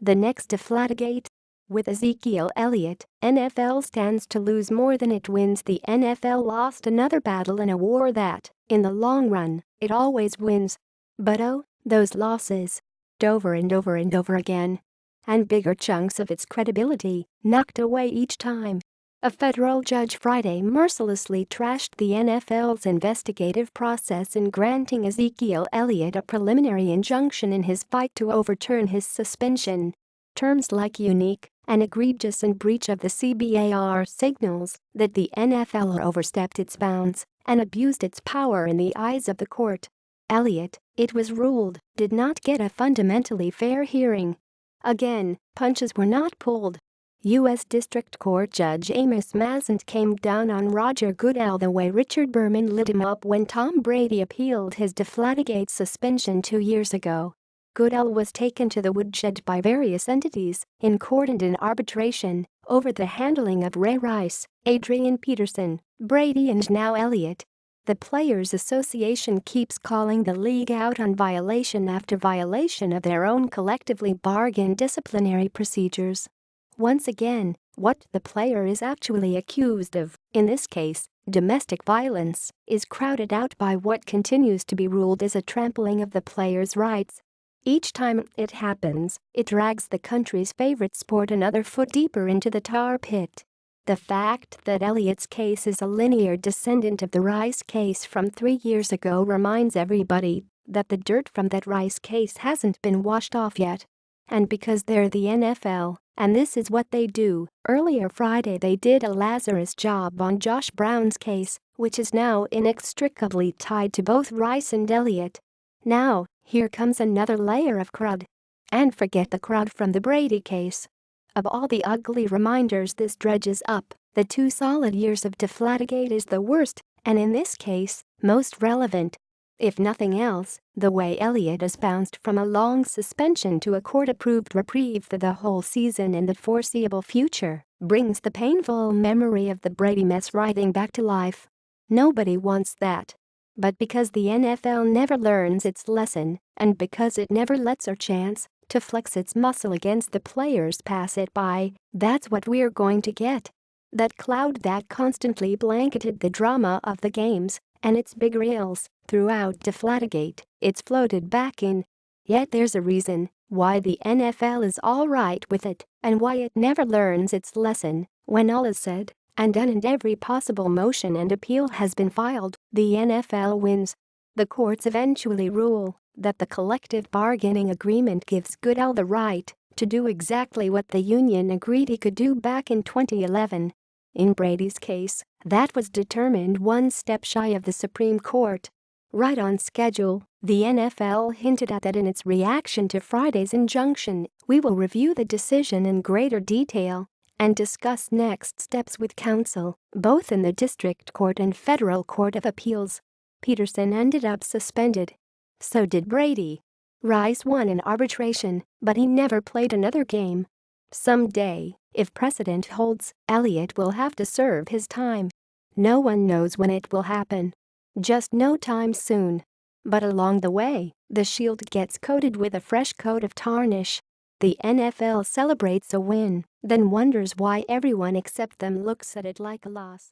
The next Deflategate. With Ezekiel Elliott, NFL stands to lose more than it wins. The NFL lost another battle in a war that, in the long run, it always wins. But oh, those losses. Over and over and over again. And bigger chunks of its credibility knocked away each time. A federal judge Friday mercilessly trashed the NFL's investigative process in granting Ezekiel Elliott a preliminary injunction in his fight to overturn his suspension. Terms like unique and egregious and breach of the CBA signals that the NFL overstepped its bounds and abused its power in the eyes of the court. Elliott, it was ruled, did not get a fundamentally fair hearing. Again, punches were not pulled. U.S. District Court Judge Amos Mazzant came down on Roger Goodell the way Richard Berman lit him up when Tom Brady appealed his Deflategate suspension 2 years ago. Goodell was taken to the woodshed by various entities, in court and in arbitration, over the handling of Ray Rice, Adrian Peterson, Brady and now Elliott. The Players Association keeps calling the league out on violation after violation of their own collectively bargained disciplinary procedures. Once again, what the player is actually accused of, in this case, domestic violence, is crowded out by what continues to be ruled as a trampling of the player's rights. Each time it happens, it drags the country's favorite sport another foot deeper into the tar pit. The fact that Elliott's case is a linear descendant of the Rice case from 3 years ago reminds everybody that the dirt from that Rice case hasn't been washed off yet. And because they're the NFL, and this is what they do, earlier Friday they did a Lazarus job on Josh Brown's case, which is now inextricably tied to both Rice and Elliott. Now, here comes another layer of crud. And forget the crud from the Brady case. Of all the ugly reminders this dredges up, the 2 solid years of Deflategate is the worst, and in this case, most relevant. If nothing else, the way Elliott has bounced from a long suspension to a court-approved reprieve for the whole season in the foreseeable future brings the painful memory of the Brady mess writhing back to life. Nobody wants that. But because the NFL never learns its lesson, and because it never lets a chance to flex its muscle against the players pass it by, that's what we're going to get. That cloud that constantly blanketed the drama of the games and its big reels throughout Deflategate, it's floated back in. Yet there's a reason why the NFL is all right with it and why it never learns its lesson. When all is said and done and every possible motion and appeal has been filed, the NFL wins. The courts eventually rule that the collective bargaining agreement gives Goodell the right to do exactly what the union agreed he could do back in 2011. In Brady's case, that was determined 1 step shy of the Supreme Court. Right on schedule, the NFL hinted at that in its reaction to Friday's injunction. We will review the decision in greater detail and discuss next steps with counsel, both in the District Court and Federal Court of Appeals. Peterson ended up suspended. So did Brady. Rice won in arbitration, but he never played another game. Someday, if precedent holds, Elliott will have to serve his time. No one knows when it will happen. Just no time soon. But along the way, the shield gets coated with a fresh coat of tarnish. The NFL celebrates a win, then wonders why everyone except them looks at it like a loss.